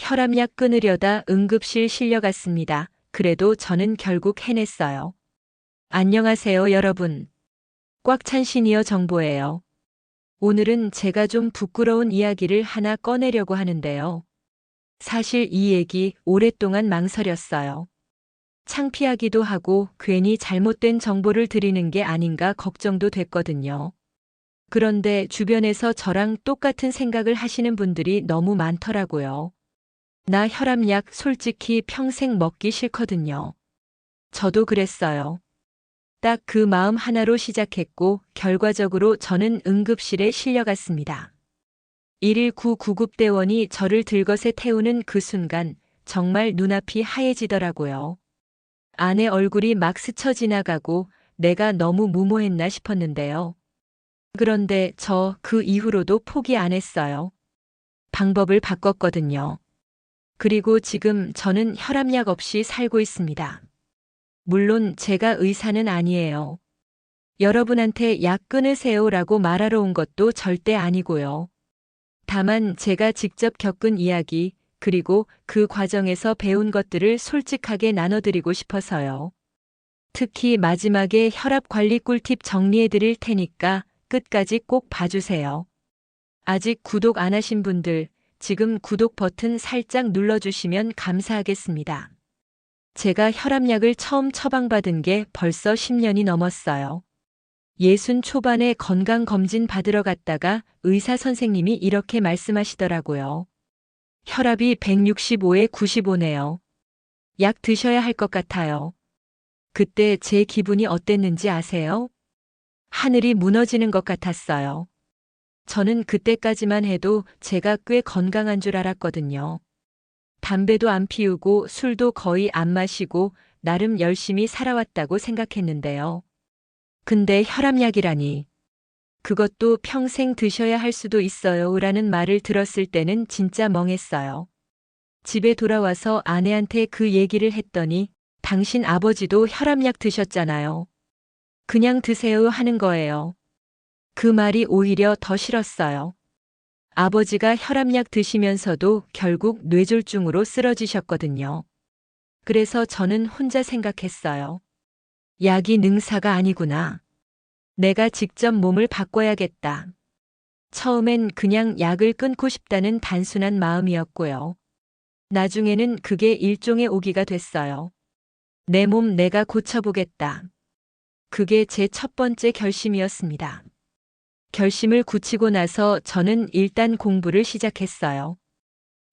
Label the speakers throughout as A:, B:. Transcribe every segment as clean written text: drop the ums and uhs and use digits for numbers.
A: 혈압약 끊으려다 응급실 실려갔습니다. 그래도 저는 결국 해냈어요. 안녕하세요, 여러분. 꽉 찬 시니어 정보예요. 오늘은 제가 좀 부끄러운 이야기를 하나 꺼내려고 하는데요. 사실 이 얘기 오랫동안 망설였어요. 창피하기도 하고 괜히 잘못된 정보를 드리는 게 아닌가 걱정도 됐거든요. 그런데 주변에서 저랑 똑같은 생각을 하시는 분들이 너무 많더라고요. 나 혈압약 솔직히 평생 먹기 싫거든요. 저도 그랬어요. 딱 그 마음 하나로 시작했고 결과적으로 저는 응급실에 실려갔습니다. 119 구급대원이 저를 들것에 태우는 그 순간 정말 눈앞이 하얘지더라고요. 아내 얼굴이 막 스쳐 지나가고 내가 너무 무모했나 싶었는데요. 그런데 저 그 이후로도 포기 안 했어요. 방법을 바꿨거든요. 그리고 지금 저는 혈압약 없이 살고 있습니다. 물론 제가 의사는 아니에요. 여러분한테 약 끊으세요라고 말하러 온 것도 절대 아니고요. 다만 제가 직접 겪은 이야기, 그리고 그 과정에서 배운 것들을 솔직하게 나눠드리고 싶어서요. 특히 마지막에 혈압 관리 꿀팁 정리해 드릴 테니까 끝까지 꼭 봐주세요. 아직 구독 안 하신 분들, 지금 구독 버튼 살짝 눌러주시면 감사하겠습니다. 제가 혈압약을 처음 처방받은 게 벌써 10년이 넘었어요. 60 초반에 건강검진 받으러 갔다가 의사 선생님이 이렇게 말씀하시더라고요. 혈압이 165에 95네요. 약 드셔야 할 것 같아요. 그때 제 기분이 어땠는지 아세요? 하늘이 무너지는 것 같았어요. 저는 그때까지만 해도 제가 꽤 건강한 줄 알았거든요. 담배도 안 피우고 술도 거의 안 마시고 나름 열심히 살아왔다고 생각했는데요. 근데 혈압약이라니. 그것도 평생 드셔야 할 수도 있어요 라는 말을 들었을 때는 진짜 멍했어요. 집에 돌아와서 아내한테 그 얘기를 했더니 당신 아버지도 혈압약 드셨잖아요. 그냥 드세요 하는 거예요. 그 말이 오히려 더 싫었어요. 아버지가 혈압약 드시면서도 결국 뇌졸중으로 쓰러지셨거든요. 그래서 저는 혼자 생각했어요. 약이 능사가 아니구나. 내가 직접 몸을 바꿔야겠다. 처음엔 그냥 약을 끊고 싶다는 단순한 마음이었고요. 나중에는 그게 일종의 오기가 됐어요. 내 몸 내가 고쳐보겠다. 그게 제 첫 번째 결심이었습니다. 결심을 굳히고 나서 저는 일단 공부를 시작했어요.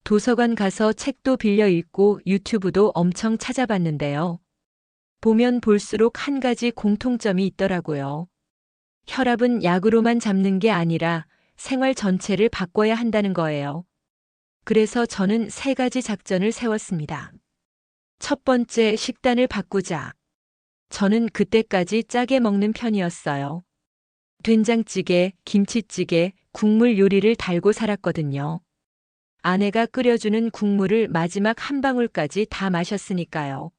A: 도서관 가서 책도 빌려 읽고 유튜브도 엄청 찾아봤는데요. 보면 볼수록 한 가지 공통점이 있더라고요. 혈압은 약으로만 잡는 게 아니라 생활 전체를 바꿔야 한다는 거예요. 그래서 저는 3가지 작전을 세웠습니다. 첫 번째, 식단을 바꾸자. 저는 그때까지 짜게 먹는 편이었어요. 된장찌개, 김치찌개, 국물 요리를 달고 살았거든요. 아내가 끓여주는 국물을 마지막 한 방울까지 다 마셨으니까요.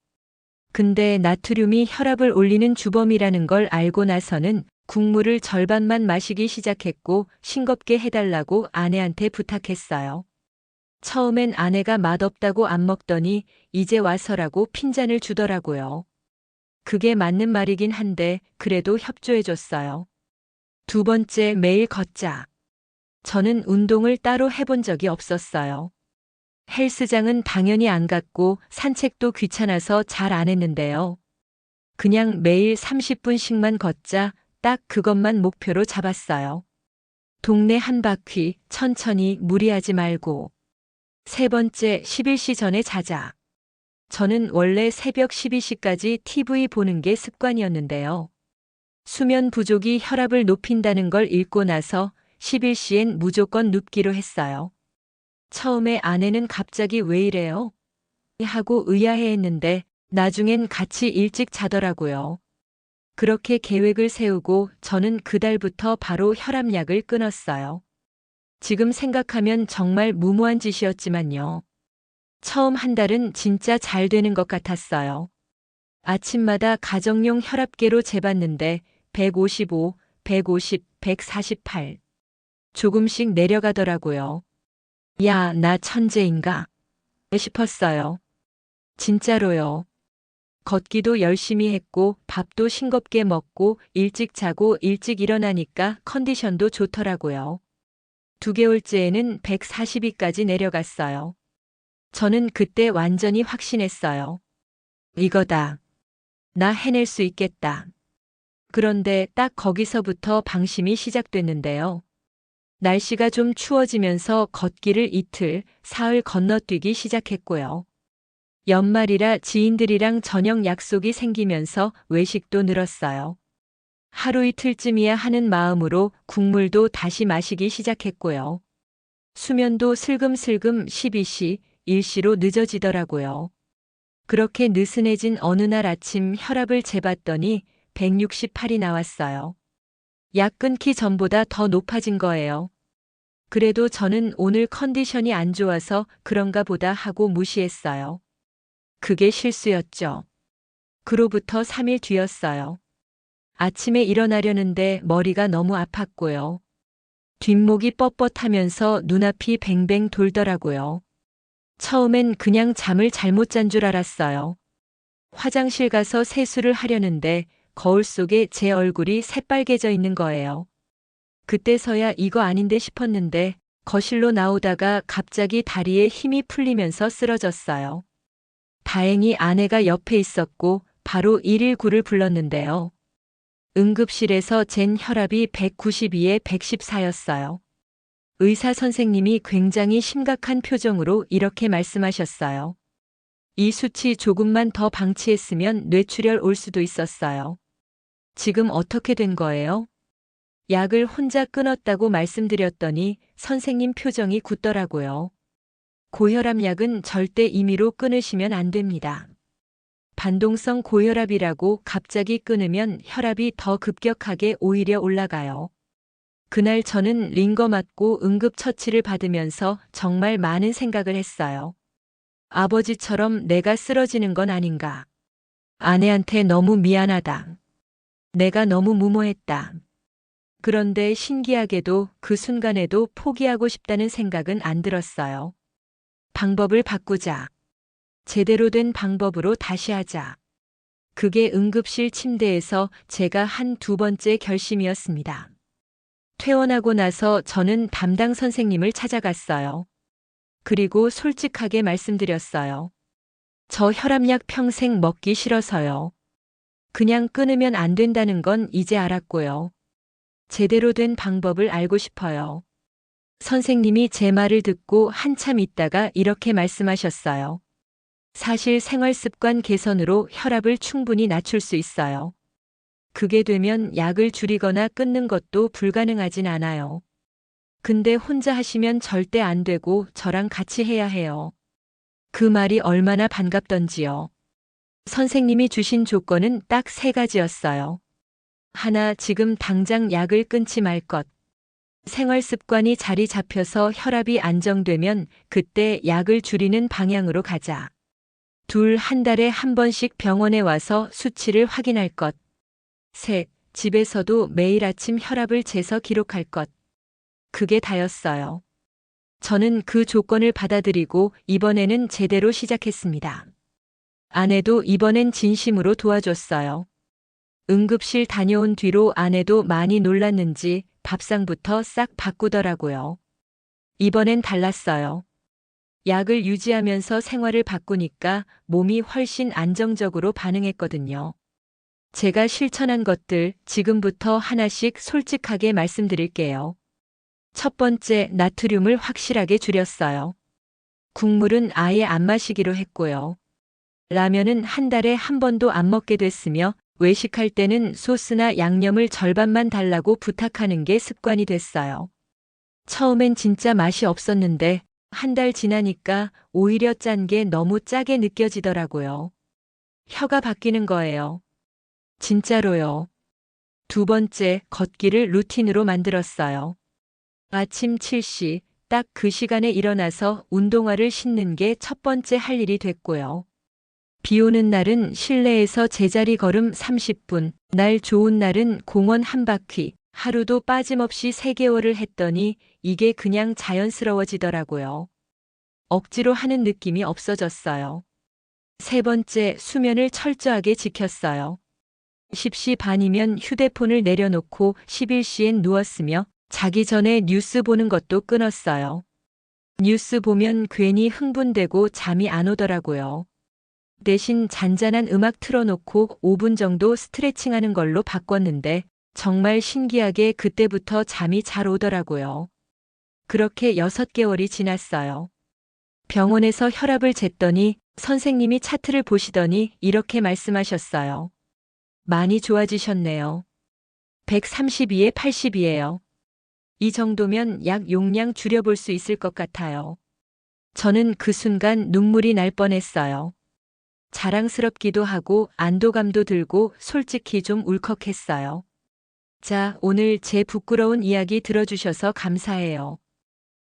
A: 근데 나트륨이 혈압을 올리는 주범이라는 걸 알고 나서는 국물을 절반만 마시기 시작했고 싱겁게 해달라고 아내한테 부탁했어요. 처음엔 아내가 맛없다고 안 먹더니 이제 와서라고 핀잔을 주더라고요. 그게 맞는 말이긴 한데 그래도 협조해줬어요. 두 번째, 매일 걷자. 저는 운동을 따로 해본 적이 없었어요. 헬스장은 당연히 안 갔고 산책도 귀찮아서 잘 안 했는데요. 그냥 매일 30분씩만 걷자, 딱 그것만 목표로 잡았어요. 동네 한 바퀴 천천히 무리하지 말고. 세 번째, 11시 전에 자자. 저는 원래 새벽 12시까지 TV 보는 게 습관이었는데요. 수면 부족이 혈압을 높인다는 걸 읽고 나서 11시엔 무조건 눕기로 했어요. 처음에 아내는 갑자기 왜 이래요? 하고 의아해했는데 나중엔 같이 일찍 자더라고요. 그렇게 계획을 세우고 저는 그달부터 바로 혈압약을 끊었어요. 지금 생각하면 정말 무모한 짓이었지만요. 처음 한 달은 진짜 잘 되는 것 같았어요. 아침마다 가정용 혈압계로 재봤는데 155, 150, 148. 조금씩 내려가더라고요. 야, 나 천재인가? 싶었어요. 진짜로요. 걷기도 열심히 했고 밥도 싱겁게 먹고 일찍 자고 일찍 일어나니까 컨디션도 좋더라고요. 2개월째에는 142까지 내려갔어요. 저는 그때 완전히 확신했어요. 이거다. 나 해낼 수 있겠다. 그런데 딱 거기서부터 방심이 시작됐는데요. 날씨가 좀 추워지면서 걷기를 이틀, 사흘 건너뛰기 시작했고요. 연말이라 지인들이랑 저녁 약속이 생기면서 외식도 늘었어요. 하루 이틀쯤이야 하는 마음으로 국물도 다시 마시기 시작했고요. 수면도 슬금슬금 12시, 1시로 늦어지더라고요. 그렇게 느슨해진 어느 날 아침 혈압을 재봤더니 168이 나왔어요. 약 끊기 전보다 더 높아진 거예요. 그래도 저는 오늘 컨디션이 안 좋아서 그런가 보다 하고 무시했어요. 그게 실수였죠. 그로부터 3일 뒤였어요. 아침에 일어나려는데 머리가 너무 아팠고요. 뒷목이 뻣뻣하면서 눈앞이 뱅뱅 돌더라고요. 처음엔 그냥 잠을 잘못 잔 줄 알았어요. 화장실 가서 세수를 하려는데 거울 속에 제 얼굴이 새빨개져 있는 거예요. 그때서야 이거 아닌데 싶었는데 거실로 나오다가 갑자기 다리에 힘이 풀리면서 쓰러졌어요. 다행히 아내가 옆에 있었고 바로 119를 불렀는데요. 응급실에서 잰 혈압이 192에 114였어요. 의사 선생님이 굉장히 심각한 표정으로 이렇게 말씀하셨어요. 이 수치 조금만 더 방치했으면 뇌출혈 올 수도 있었어요. 지금 어떻게 된 거예요? 약을 혼자 끊었다고 말씀드렸더니 선생님 표정이 굳더라고요. 고혈압 약은 절대 임의로 끊으시면 안 됩니다. 반동성 고혈압이라고 갑자기 끊으면 혈압이 더 급격하게 오히려 올라가요. 그날 저는 링거 맞고 응급처치를 받으면서 정말 많은 생각을 했어요. 아버지처럼 내가 쓰러지는 건 아닌가. 아내한테 너무 미안하다. 내가 너무 무모했다. 그런데 신기하게도 그 순간에도 포기하고 싶다는 생각은 안 들었어요. 방법을 바꾸자. 제대로 된 방법으로 다시 하자. 그게 응급실 침대에서 제가 한 2번째 결심이었습니다. 퇴원하고 나서 저는 담당 선생님을 찾아갔어요. 그리고 솔직하게 말씀드렸어요. 저 혈압약 평생 먹기 싫어서요. 그냥 끊으면 안 된다는 건 이제 알았고요. 제대로 된 방법을 알고 싶어요. 선생님이 제 말을 듣고 한참 있다가 이렇게 말씀하셨어요. 사실 생활습관 개선으로 혈압을 충분히 낮출 수 있어요. 그게 되면 약을 줄이거나 끊는 것도 불가능하진 않아요. 근데 혼자 하시면 절대 안 되고 저랑 같이 해야 해요. 그 말이 얼마나 반갑던지요. 선생님이 주신 조건은 딱 3가지였어요. 하나, 지금 당장 약을 끊지 말 것. 생활 습관이 자리 잡혀서 혈압이 안정되면 그때 약을 줄이는 방향으로 가자. 둘, 한 달에 한 번씩 병원에 와서 수치를 확인할 것. 셋, 집에서도 매일 아침 혈압을 재서 기록할 것. 그게 다였어요. 저는 그 조건을 받아들이고 이번에는 제대로 시작했습니다. 아내도 이번엔 진심으로 도와줬어요. 응급실 다녀온 뒤로 아내도 많이 놀랐는지 밥상부터 싹 바꾸더라고요. 이번엔 달랐어요. 약을 유지하면서 생활을 바꾸니까 몸이 훨씬 안정적으로 반응했거든요. 제가 실천한 것들 지금부터 하나씩 솔직하게 말씀드릴게요. 첫 번째, 나트륨을 확실하게 줄였어요. 국물은 아예 안 마시기로 했고요. 라면은 한 달에 한 번도 안 먹게 됐으며 외식할 때는 소스나 양념을 절반만 달라고 부탁하는 게 습관이 됐어요. 처음엔 진짜 맛이 없었는데 한 달 지나니까 오히려 짠 게 너무 짜게 느껴지더라고요. 혀가 바뀌는 거예요. 진짜로요. 두 번째, 걷기를 루틴으로 만들었어요. 아침 7시, 딱 그 시간에 일어나서 운동화를 신는 게 첫 번째 할 일이 됐고요. 비 오는 날은 실내에서 제자리 걸음 30분, 날 좋은 날은 공원 한 바퀴, 하루도 빠짐없이 3개월을 했더니 이게 그냥 자연스러워지더라고요. 억지로 하는 느낌이 없어졌어요. 세 번째, 수면을 철저하게 지켰어요. 10시 반이면 휴대폰을 내려놓고 11시엔 누웠으며 자기 전에 뉴스 보는 것도 끊었어요. 뉴스 보면 괜히 흥분되고 잠이 안 오더라고요. 대신 잔잔한 음악 틀어놓고 5분 정도 스트레칭하는 걸로 바꿨는데 정말 신기하게 그때부터 잠이 잘 오더라고요. 그렇게 6개월이 지났어요. 병원에서 혈압을 쟀더니 선생님이 차트를 보시더니 이렇게 말씀하셨어요. 많이 좋아지셨네요. 132에 80이에요. 이 정도면 약 용량 줄여볼 수 있을 것 같아요. 저는 그 순간 눈물이 날 뻔했어요. 자랑스럽기도 하고 안도감도 들고 솔직히 좀 울컥했어요. 자, 오늘 제 부끄러운 이야기 들어주셔서 감사해요.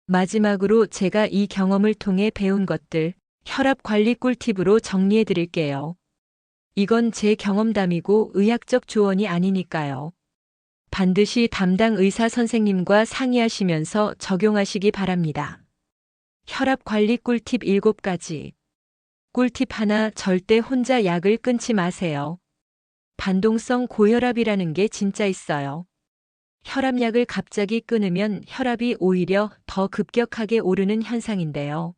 A: 마지막으로 제가 이 경험을 통해 배운 것들, 혈압 관리 꿀팁으로 정리해 드릴게요. 이건 제 경험담이고 의학적 조언이 아니니까요. 반드시 담당 의사 선생님과 상의하시면서 적용하시기 바랍니다. 혈압 관리 꿀팁 7가지. 꿀팁 하나, 절대 혼자 약을 끊지 마세요. 반동성 고혈압이라는 게 진짜 있어요. 혈압약을 갑자기 끊으면 혈압이 오히려 더 급격하게 오르는 현상인데요.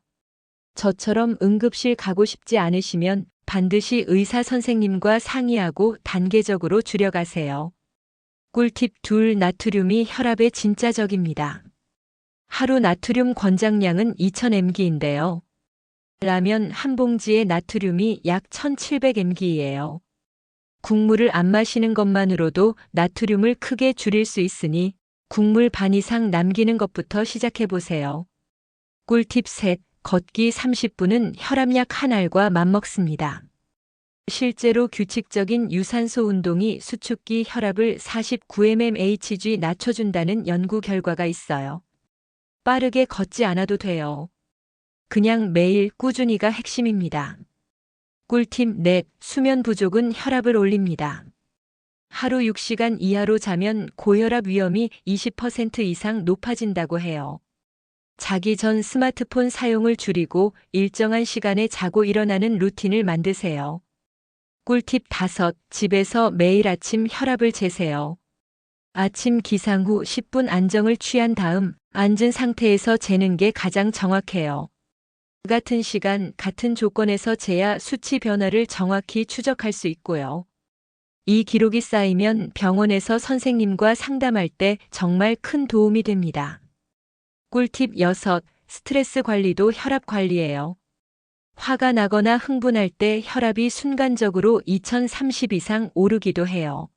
A: 저처럼 응급실 가고 싶지 않으시면 반드시 의사 선생님과 상의하고 단계적으로 줄여가세요. 꿀팁 2, 나트륨이 혈압에 진짜 적입니다. 하루 나트륨 권장량은 2000mg인데요. 라면 한 봉지의 나트륨이 약 1700mg예요. 국물을 안 마시는 것만으로도 나트륨을 크게 줄일 수 있으니 국물 반 이상 남기는 것부터 시작해보세요. 꿀팁 3, 걷기 30분은 혈압약 한 알과 맞먹습니다. 실제로 규칙적인 유산소 운동이 수축기 혈압을 49mmHg 낮춰준다는 연구 결과가 있어요. 빠르게 걷지 않아도 돼요. 그냥 매일 꾸준히가 핵심입니다. 꿀팁 4, 수면 부족은 혈압을 올립니다. 하루 6시간 이하로 자면 고혈압 위험이 20% 이상 높아진다고 해요. 자기 전 스마트폰 사용을 줄이고 일정한 시간에 자고 일어나는 루틴을 만드세요. 꿀팁 5, 집에서 매일 아침 혈압을 재세요. 아침 기상 후 10분 안정을 취한 다음 앉은 상태에서 재는 게 가장 정확해요. 같은 시간, 같은 조건에서 재야 수치 변화를 정확히 추적할 수 있고요. 이 기록이 쌓이면 병원에서 선생님과 상담할 때 정말 큰 도움이 됩니다. 꿀팁 6, 스트레스 관리도 혈압 관리예요. 화가 나거나 흥분할 때 혈압이 순간적으로 2030 이상 오르기도 해요.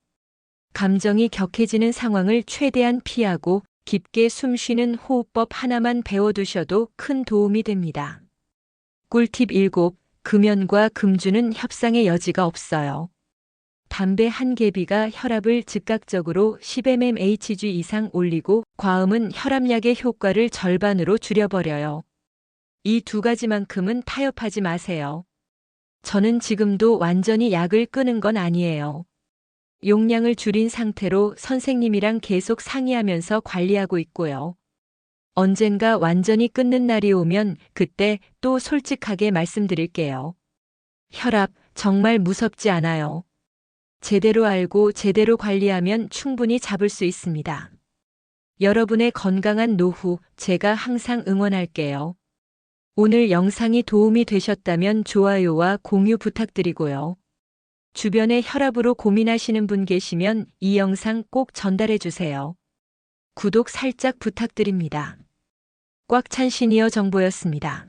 A: 감정이 격해지는 상황을 최대한 피하고 깊게 숨 쉬는 호흡법 하나만 배워두셔도 큰 도움이 됩니다. 꿀팁 7, 금연과 금주는 협상의 여지가 없어요. 담배 한 개비가 혈압을 즉각적으로 10mmHg 이상 올리고 과음은 혈압약의 효과를 절반으로 줄여버려요. 이 2가지만큼은 타협하지 마세요. 저는 지금도 완전히 약을 끊은 건 아니에요. 용량을 줄인 상태로 선생님이랑 계속 상의하면서 관리하고 있고요. 언젠가 완전히 끊는 날이 오면 그때 또 솔직하게 말씀드릴게요. 혈압 정말 무섭지 않아요. 제대로 알고 제대로 관리하면 충분히 잡을 수 있습니다. 여러분의 건강한 노후 제가 항상 응원할게요. 오늘 영상이 도움이 되셨다면 좋아요와 공유 부탁드리고요. 주변에 혈압으로 고민하시는 분 계시면 이 영상 꼭 전달해 주세요. 구독 살짝 부탁드립니다. 꽉 찬 시니어 정보였습니다.